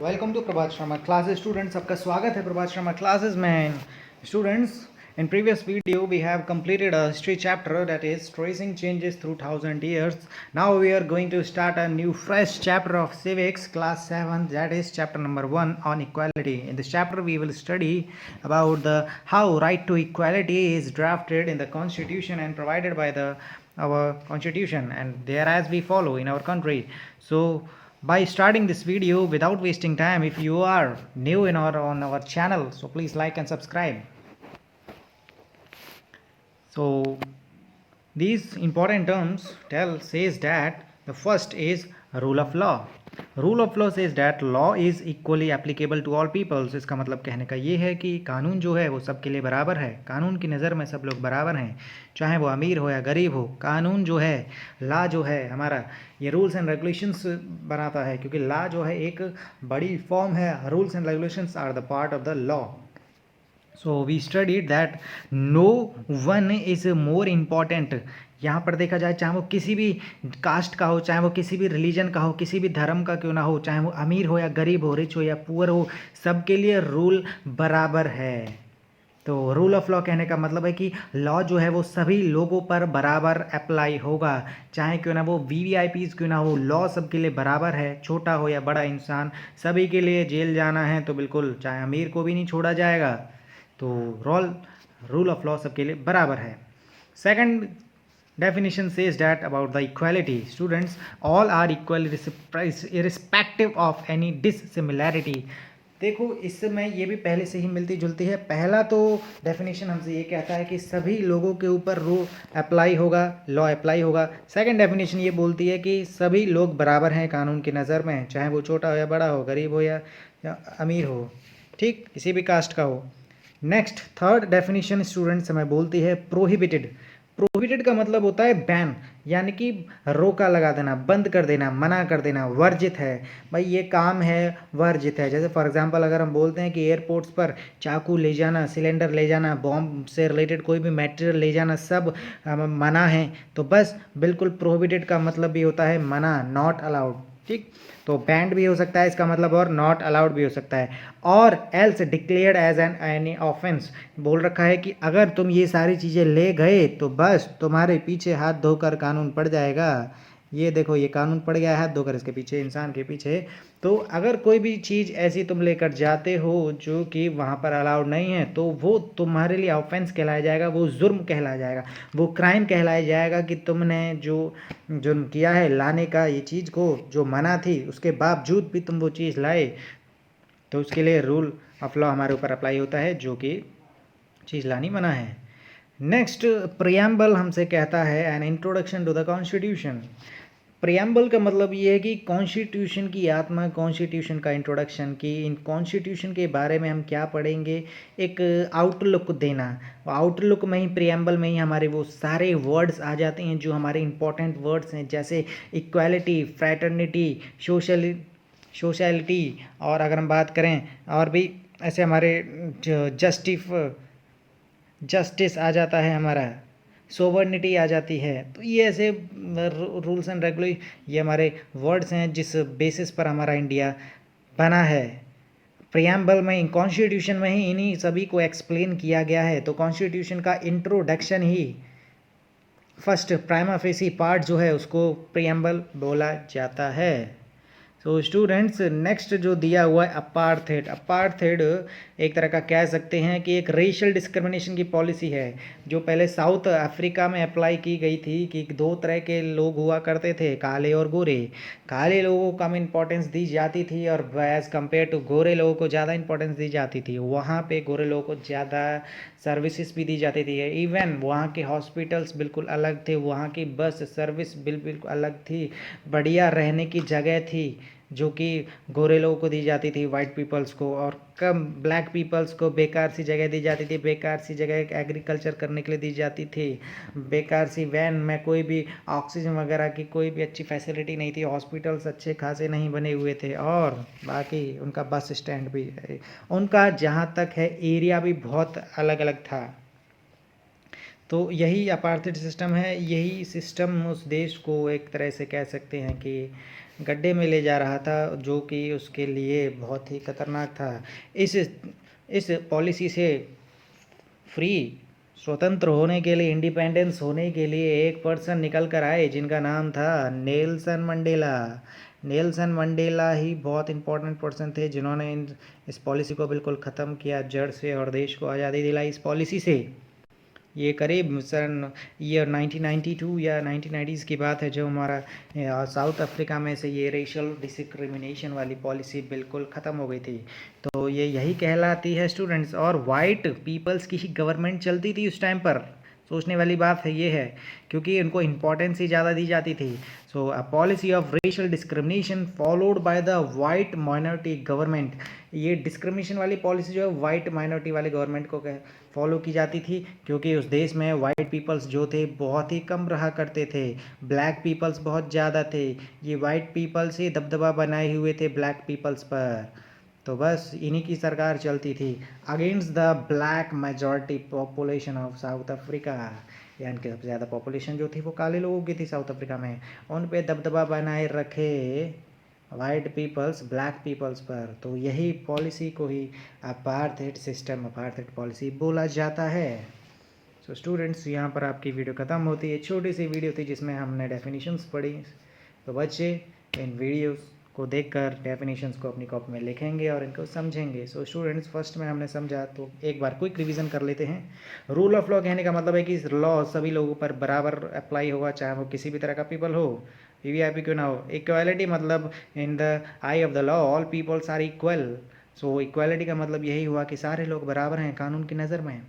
Welcome to Prabhat Sharma classes students, आपका स्वागत है प्रभात शर्मा क्लासेस में। Students, in previous video we have completed a history chapter, that is tracing changes through 1000 years. Now we are going to start a new fresh chapter of civics class 7, that is chapter number 1 on equality. In this chapter we will study about the how right to equality is drafted in the constitution and provided by the our constitution, and there as we follow in our country. So by starting this video without wasting time, if you are new in on our channel, so please like and subscribe. So these important terms says that the first is rule of law. Rule of law says that law is equally applicable to all peoples. इसका मतलब कहने का ये है कि कानून जो है वो सबके लिए बराबर है। कानून की नज़र में सब लोग बराबर हैं, चाहे वो अमीर हो या गरीब हो। कानून जो है, लॉ जो है हमारा, ये रूल्स एंड रेगुलेशंस बनाता है, क्योंकि लॉ जो है एक बड़ी फॉर्म है। Rules and regulations are the part of the law. So we studied that no one is more important. यहाँ पर देखा जाए, चाहे वो किसी भी कास्ट का हो, चाहे वो किसी भी रिलीजन का हो, किसी भी धर्म का क्यों ना हो, चाहे वो अमीर हो या गरीब हो, रिच हो या पुअर हो, सबके लिए रूल बराबर है. तो रूल ऑफ लॉ कहने का मतलब है कि लॉ जो है वो सभी लोगों पर बराबर अप्लाई होगा, चाहे क्यों ना वो वीवीआईपीज क्यों ना हो, लॉ सबके लिए बराबर है. छोटा हो या बड़ा इंसान, सभी के लिए जेल जाना है तो बिल्कुल, चाहे अमीर को भी नहीं छोड़ा जाएगा. तो रूल ऑफ लॉ सबके लिए बराबर है. Second definition says that about the equality, students, all are equal irrespective of any dissimilarity. देखो, इसमें ये भी पहले से ही मिलती जुलती है. पहला तो डेफिनेशन हमसे ये कहता है कि सभी लोगों के ऊपर रूल अप्लाई होगा, लॉ अप्लाई होगा. सेकंड डेफिनेशन ये बोलती है कि सभी लोग बराबर हैं कानून की नज़र में, चाहे वो छोटा हो या बड़ा हो, गरीब हो या अमीर हो, ठीक, किसी भी कास्ट का हो. नेक्स्ट थर्ड डेफिनेशन स्टूडेंट्स हमें बोलती है प्रोहिबिटेड. प्रोहिबिटेड का मतलब होता है बैन, यानी कि रोका लगा देना, बंद कर देना, मना कर देना, वर्जित है. भाई ये काम है, वर्जित है. जैसे फॉर एग्जांपल अगर हम बोलते हैं कि एयरपोर्ट्स पर चाकू ले जाना, सिलेंडर ले जाना, बॉम्ब से रिलेटेड कोई भी मटेरियल ले जाना, सब मना है. तो बस बिल्कुल प्रोहिबिटेड का मतलब भी होता है मना, नॉट अलाउड, ठीक. तो बैंड भी हो सकता है इसका मतलब, और नॉट अलाउड भी हो सकता है. और else declared as an any offence, बोल रखा है कि अगर तुम ये सारी चीज़ें ले गए तो बस तुम्हारे पीछे हाथ धोकर कानून पड़ जाएगा. ये देखो, ये कानून पड़ गया हाथ धोकर इसके पीछे, इंसान के पीछे. तो अगर कोई भी चीज़ ऐसी तुम लेकर जाते हो जो कि वहाँ पर अलाउड नहीं है, तो वो तुम्हारे लिए ऑफेंस कहलाया जाएगा, वो जुर्म कहलाया जाएगा, वो क्राइम कहलाया जाएगा कि तुमने जो जुर्म किया है लाने का, ये चीज़ को जो मना थी उसके बावजूद भी तुम वो चीज़ लाए, तो उसके लिए रूल ऑफ लॉ हमारे ऊपर अप्लाई होता है, जो कि चीज़ लानी मना है. नेक्स्ट प्रियम्बल हमसे कहता है an introduction to the constitution. Preamble का मतलब ये है कि कॉन्स्टिट्यूशन की आत्मा, कॉन्स्टिट्यूशन का इंट्रोडक्शन, कि इन कॉन्स्टिट्यूशन के बारे में हम क्या पढ़ेंगे, एक आउटलुक देना. आउटलुक में ही, प्रियम्बल में ही हमारे वो सारे वर्ड्स आ जाते हैं जो हमारे इंपॉर्टेंट वर्ड्स हैं, जैसे इक्वालिटी, फ्रैटर्निटी, सोशलिटी, और अगर हम बात करें और भी ऐसे हमारे जस्टिस आ जाता है, हमारा सोवर्निटी आ जाती है. तो ये ऐसे रूल्स एंड रेगुलेशन, ये हमारे वर्ड्स हैं जिस बेसिस पर हमारा इंडिया बना है. प्रियम्बल में, कॉन्स्टिट्यूशन में ही इन्हीं सभी को एक्सप्लेन किया गया है. तो कॉन्स्टिट्यूशन का इंट्रोडक्शन ही, फर्स्ट प्राइमा फेसी पार्ट जो है, उसको प्रियम्बल बोला जाता है. तो स्टूडेंट्स, नेक्स्ट जो दिया हुआ है अपार्थेड. अपार्थेड एक तरह का कह सकते हैं कि एक रेशियल डिस्क्रिमिनेशन की पॉलिसी है, जो पहले साउथ अफ्रीका में अप्लाई की गई थी. कि दो तरह के लोग हुआ करते थे, काले और गोरे. काले लोगों को कम इंपॉर्टेंस दी जाती थी, और एज़ कम्पेयर टू गोरे लोगों को ज़्यादा इंपॉर्टेंस दी जाती थी. वहाँ पे गोरे लोगों को ज़्यादा सर्विसेज भी दी जाती थी. इवन वहाँ के हॉस्पिटल्स बिल्कुल अलग थे, वहाँ की बस सर्विस बिल्कुल अलग थी, बढ़िया रहने की जगह थी जो कि गोरे लोगों को दी जाती थी, वाइट पीपल्स को, और कम ब्लैक पीपल्स को बेकार सी जगह दी जाती थी. बेकार सी जगह एग्रीकल्चर करने के लिए दी जाती थी. बेकार सी वैन में कोई भी ऑक्सीजन वगैरह की कोई भी अच्छी फैसिलिटी नहीं थी. हॉस्पिटल्स अच्छे खासे नहीं बने हुए थे, और बाकी उनका बस स्टैंड भी, उनका जहाँ तक है एरिया भी बहुत अलग अलग था. तो यही अपार्थाइड सिस्टम है, यही सिस्टम उस देश को एक तरह से कह सकते हैं कि गड्ढे में ले जा रहा था, जो कि उसके लिए बहुत ही खतरनाक था। इस पॉलिसी से फ्री स्वतंत्र होने के लिए, इंडिपेंडेंस होने के लिए एक पर्सन निकल कर आए जिनका नाम था नेल्सन मंडेला। नेल्सन मंडेला ही बहुत इंपॉर्टेंट पर्सन थे जिन्होंने इस पॉलिसी को बिल्कुल ख़त्म किया जड़ से और देश को आज़ादी दिलाई इस पॉलिसी से। ये करीब सन ईयर 1992 या 1990s की बात है, जब हमारा साउथ अफ्रीका में से ये रेशियल डिस्क्रिमिनेशन वाली पॉलिसी बिल्कुल ख़त्म हो गई थी। तो ये यही कहलाती है स्टूडेंट्स, और वाइट पीपल्स की ही गवर्नमेंट चलती थी उस टाइम पर। सोचने वाली बात है ये है, क्योंकि इनको इम्पोर्टेंस ही ज़्यादा दी जाती थी। So a policy of racial discrimination followed by the white minority government. ये डिस्क्रिमिनेशन वाली पॉलिसी जो है वाइट माइनॉरिटी वाले गवर्नमेंट को फॉलो की जाती थी, क्योंकि उस देश में वाइट पीपल्स जो थे बहुत ही कम रहा करते थे, ब्लैक पीपल्स बहुत ज़्यादा थे। ये वाइट पीपल्स ही दबदबा बनाए हुए थे ब्लैक पीपल्स पर। तो बस इन्हीं की सरकार चलती थी against the black majority population of south Africa. यानी कि सबसे ज़्यादा पॉपुलेशन जो थी वो काले लोगों की थी साउथ अफ्रीका में। उन पे दबदबा बनाए रखे वाइट पीपल्स ब्लैक पीपल्स पर। तो यही पॉलिसी को ही अपार्थाइड सिस्टम, अपार्थाइड पॉलिसी बोला जाता है। सो स्टूडेंट्स, यहाँ पर आपकी वीडियो ख़त्म होती है। छोटी सी वीडियो थी जिसमें हमने डेफिनेशंस पढ़ी। तो बच्चे इन वीडियोस को देखकर डेफिनेशंस को अपनी कॉपी में लिखेंगे और इनको समझेंगे। सो स्टूडेंट्स, फर्स्ट में हमने समझा, तो एक बार क्विक रिवीजन कर लेते हैं। रूल ऑफ लॉ कहने का मतलब है कि लॉ सभी लोगों पर बराबर अप्लाई होगा, चाहे वो किसी भी तरह का पीपल हो, वीवीआईपी क्यों ना हो। इक्वालिटी मतलब in the eye of the law all peoples are equal. So equality का मतलब यही हुआ कि सारे लोग बराबर हैं कानून की नज़र में,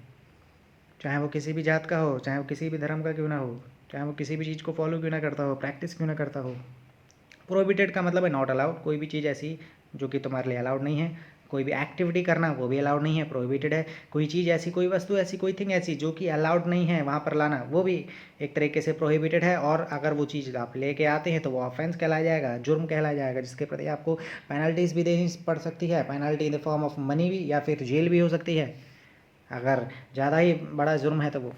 चाहे वो किसी भी जात का हो, चाहे वो किसी भी धर्म का क्यों ना हो, चाहे वो किसी भी चीज़ को फॉलो क्यों ना करता हो, प्रैक्टिस क्यों ना करता हो। प्रोहिबिटेड का मतलब है नॉट अलाउड, कोई भी चीज़ ऐसी जो कि तुम्हारे लिए अलाउड नहीं है। कोई भी एक्टिविटी करना वो भी अलाउड नहीं है, प्रोहिबिटेड है। कोई चीज़ ऐसी, कोई वस्तु ऐसी, कोई थिंग ऐसी जो कि अलाउड नहीं है वहाँ पर लाना, वो भी एक तरीके से प्रोहिबिटेड है। और अगर वो चीज़ आप लेके आते हैं तो वो ऑफेंस कहलाया जाएगा, जुर्म कहलाया जाएगा, जिसके प्रति आपको पेनल्टीज़ भी देनी पड़ सकती है। Penalty in the form of money भी, या फिर जेल भी हो सकती है अगर ज़्यादा ही बड़ा जुर्म है तो वो।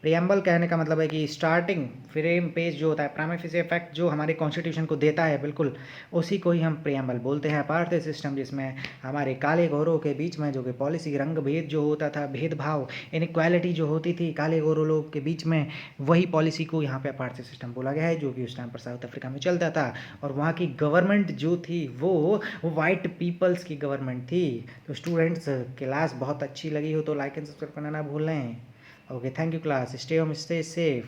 प्रियम्बल कहने का मतलब है कि स्टार्टिंग फ्रेम पेज जो होता है, प्राइमा फेसी इफेक्ट जो हमारे कॉन्स्टिट्यूशन को देता है, बिल्कुल उसी को ही हम प्रियम्बल बोलते हैं। अपार्थाइड सिस्टम जिसमें हमारे काले गोरों के बीच में जो कि पॉलिसी रंग भेद जो होता था, भेदभाव, इनक्वालिटी जो होती थी काले गोरों लोग के बीच में, वही पॉलिसी को यहाँ पे अपार्थाइड सिस्टम बोला गया है, जो कि उस टाइम पर साउथ अफ्रीका में चलता था। और वहाँ की गवर्नमेंट जो थी वो वाइट पीपल्स की गवर्नमेंट थी। तो स्टूडेंट्स, क्लास बहुत अच्छी लगी हो तो लाइक एंड सब्सक्राइब करना ना भूलें। Okay, thank you class. Stay home, stay safe.